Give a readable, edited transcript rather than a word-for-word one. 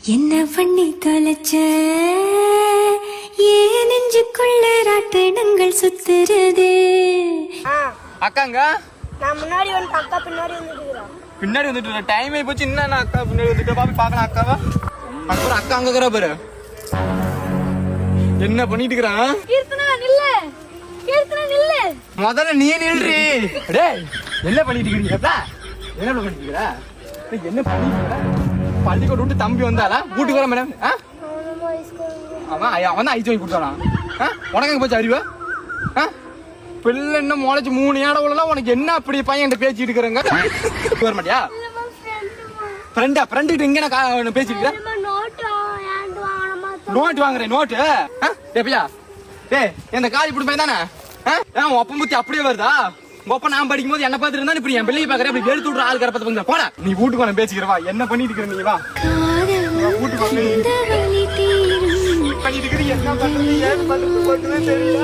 என்ன பண்ணி தொலைச்ச ஏன் நெஞ்சுக்குள்ள ராட்டினங்கள் சுத்துறது. அக்காங்க நான் முன்னாடி வந்து அக்கா பின்னாடி வந்துட்டு பின்னாடி வந்துட்டு டைம் ஆகி போச்சு. என்ன அக்கா பின்னாடி வந்துட்டு பாப்பி பாக்கலாம் அக்காவா. அப்புறம் அக்கா அங்க பாரு என்ன பண்ணிட்டு இருக்கிறான். முதல்ல நீ நில்றி. டேய் என்ன பண்ணிட்டு இருக்கீங்க? என்ன பண்ணிட்டு இருக்கிற? என்ன பண்ணிட்டு இருக்கிற? பள்ளிக்கூட விட்டு தம்பி வந்தாளா வீட்டுக்கு வர மேடம்? அவன் தான் ஐஸ் வாங்கி கொடுத்தானா? உனக்கு எங்க போச்சு அறிவு? பிள்ளை என்ன முளைச்சு 3 ஏட உள்ளலாம். உனக்கு என்ன அப்படி பையன் பேசிட்டு இருக்கிறாங்க? வர மாட்டியா? ஃப்ரெண்டா ஃப்ரெண்டு இங்க நான் பேசிட்டு இருக்கிறேன். நோட்டு வாங்குறேன் நோட்டு. எப்பயா டேய் இந்த காலி இப்படி பையன் தானே? ஒப்பம் புத்தி அப்படியே வருதா? ஒப்ப நான் படிக்கும் போது என்ன பார்த்துட்டு இருந்தா இப்படி என் பிள்ளையை பாக்குறேன். அப்படி எடுத்து விடுற ஆள் கரப்பத்தை வந்து போட. நீ வீட்டுக்கு நான் பேசிக்கிறவா. என்ன பண்ணிட்டு இருக்கிற நீ? வா வீட்டுக்கு பண்ணிட்டு இருக்கிற. என்ன பண்றது ஏது பண்றது தெரியல.